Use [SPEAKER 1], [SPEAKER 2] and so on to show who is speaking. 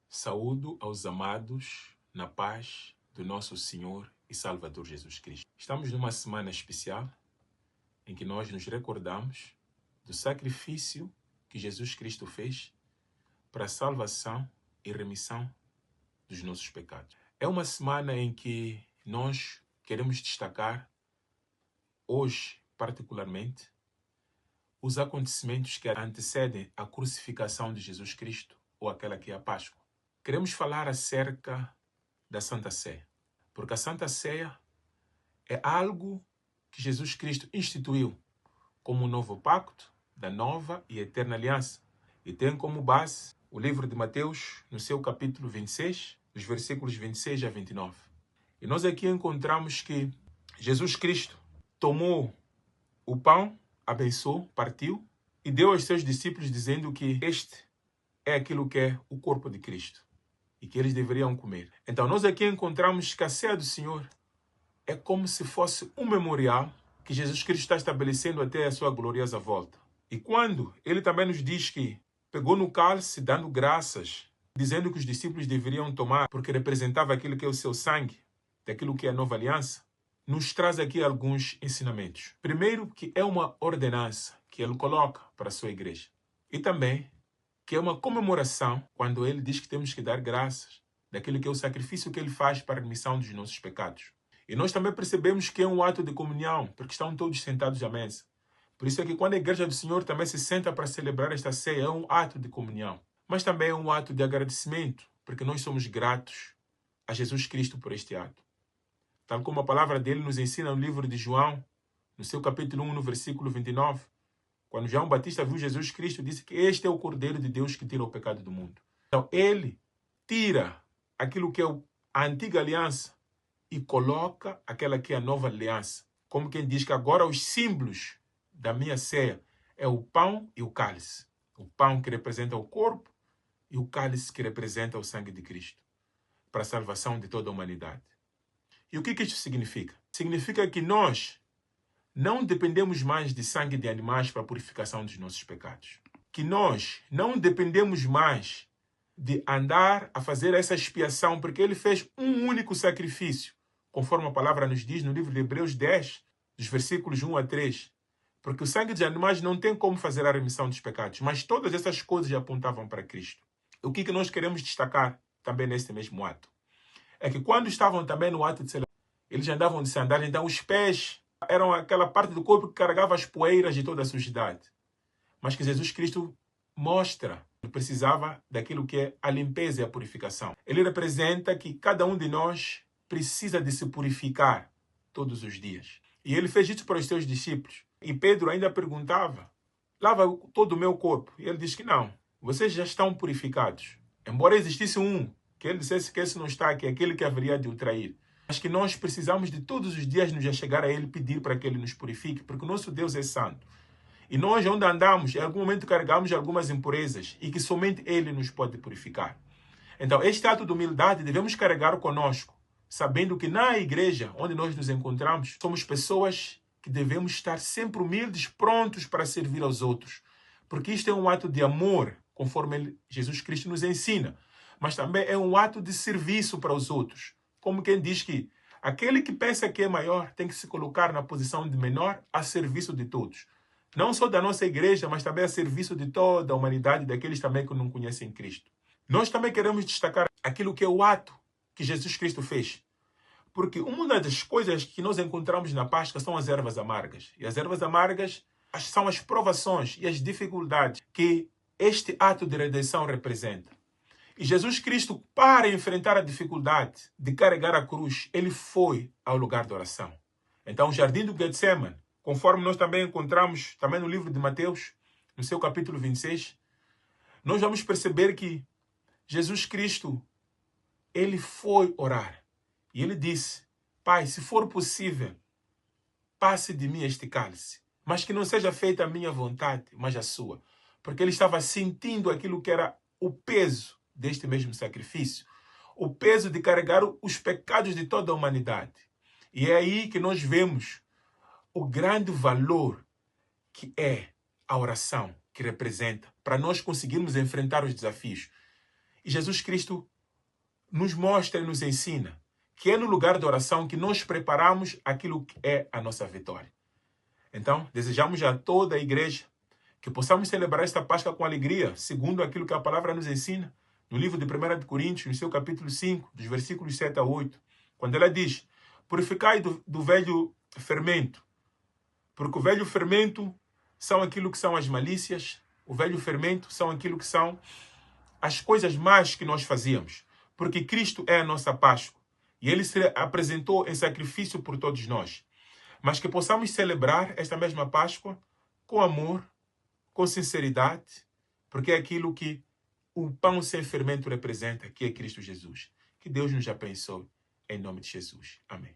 [SPEAKER 1] Saúdo aos amados na paz do nosso Senhor e Salvador Jesus Cristo. Estamos numa semana especial em que nós nos recordamos do sacrifício que Jesus Cristo fez para a salvação e remissão dos nossos pecados. É uma semana em que nós queremos destacar, hoje particularmente, os acontecimentos que antecedem a crucificação de Jesus Cristo, ou aquela que é a Páscoa. Queremos falar acerca da Santa Ceia, porque a Santa Ceia é algo que Jesus Cristo instituiu como um novo pacto da nova e eterna aliança, e tem como base o livro de Mateus, no seu capítulo 26, dos versículos 26 a 29. E nós aqui encontramos que Jesus Cristo tomou o pão, abençoou, partiu e deu aos seus discípulos dizendo que este é aquilo que é o corpo de Cristo e que eles deveriam comer. Então nós aqui encontramos que a ceia do Senhor é como se fosse um memorial que Jesus Cristo está estabelecendo até a sua gloriosa volta. E quando ele também nos diz que pegou no cálice dando graças, dizendo que os discípulos deveriam tomar porque representava aquilo que é o seu sangue, daquilo que é a nova aliança, nos traz aqui alguns ensinamentos. Primeiro, que é uma ordenança que ele coloca para a sua igreja. E também que é uma comemoração quando ele diz que temos que dar graças daquilo que é o sacrifício que ele faz para a remissão dos nossos pecados. E nós também percebemos que é um ato de comunhão, porque estão todos sentados à mesa. Por isso é que quando a igreja do Senhor também se senta para celebrar esta ceia, é um ato de comunhão. Mas também é um ato de agradecimento, porque nós somos gratos a Jesus Cristo por este ato. Tal como a palavra dele nos ensina no livro de João, no seu capítulo 1, no versículo 29, quando João Batista viu Jesus Cristo, disse que este é o Cordeiro de Deus que tira o pecado do mundo. Então, ele tira aquilo que é a antiga aliança e coloca aquela que é a nova aliança. Como quem diz que agora os símbolos da minha ceia é o pão e o cálice. O pão que representa o corpo e o cálice que representa o sangue de Cristo, para a salvação de toda a humanidade. E o que isso significa? Significa que nós não dependemos mais de sangue de animais para a purificação dos nossos pecados. Que nós não dependemos mais de andar a fazer essa expiação, porque ele fez um único sacrifício, conforme a palavra nos diz no livro de Hebreus 10, dos versículos 1 a 3. Porque o sangue de animais não tem como fazer a remissão dos pecados, mas todas essas coisas apontavam para Cristo. O que nós queremos destacar também nesse mesmo ato? É que quando estavam também no ato de celebrar, eles andavam de sandália, então os pés eram aquela parte do corpo que carregava as poeiras de toda a sujidade. Mas que Jesus Cristo mostra que precisava daquilo que é a limpeza e a purificação. Ele representa que cada um de nós precisa de se purificar todos os dias. E ele fez isso para os seus discípulos. E Pedro ainda perguntava, lava todo o meu corpo. E ele disse que não, vocês já estão purificados. Embora existisse um, que ele dissesse que esse não está aqui, aquele que haveria de o trair. Mas que nós precisamos de todos os dias nos chegar a ele e pedir para que ele nos purifique, porque o nosso Deus é santo. E nós, onde andamos, em algum momento carregamos algumas impurezas e que somente ele nos pode purificar. Então, este ato de humildade devemos carregar conosco, sabendo que na igreja onde nós nos encontramos, somos pessoas que devemos estar sempre humildes, prontos para servir aos outros. Porque isto é um ato de amor, conforme Jesus Cristo nos ensina. Mas também é um ato de serviço para os outros. Como quem diz que aquele que pensa que é maior tem que se colocar na posição de menor a serviço de todos. Não só da nossa igreja, mas também a serviço de toda a humanidade, daqueles também que não conhecem Cristo. Nós também queremos destacar aquilo que é o ato que Jesus Cristo fez. Porque uma das coisas que nós encontramos na Páscoa são as ervas amargas. E as ervas amargas são as provações e as dificuldades que este ato de redenção representa. E Jesus Cristo, para enfrentar a dificuldade de carregar a cruz, ele foi ao lugar de oração. Então, o jardim do Getsemane, conforme nós também encontramos também no livro de Mateus, no seu capítulo 26, nós vamos perceber que Jesus Cristo, ele foi orar. E ele disse, Pai, se for possível, passe de mim este cálice, mas que não seja feita a minha vontade, mas a sua. Porque ele estava sentindo aquilo que era o peso deste mesmo sacrifício, o peso de carregar os pecados de toda a humanidade. E é aí que nós vemos o grande valor que é a oração, que representa, para nós conseguirmos enfrentar os desafios. E Jesus Cristo nos mostra e nos ensina que é no lugar da oração que nós preparamos aquilo que é a nossa vitória. Então, desejamos a toda a igreja que possamos celebrar esta Páscoa com alegria, segundo aquilo que a palavra nos ensina, no livro de 1 Coríntios, no seu capítulo 5, dos versículos 7 a 8, quando ela diz: purificai do velho fermento, porque o velho fermento são aquilo que são as malícias, o velho fermento são aquilo que são as coisas más que nós fazíamos, porque Cristo é a nossa Páscoa, e Ele se apresentou em sacrifício por todos nós. Mas que possamos celebrar esta mesma Páscoa com amor, com sinceridade, porque é aquilo que o pão sem fermento representa, que é Cristo Jesus. Que Deus nos abençoe, em nome de Jesus. Amém.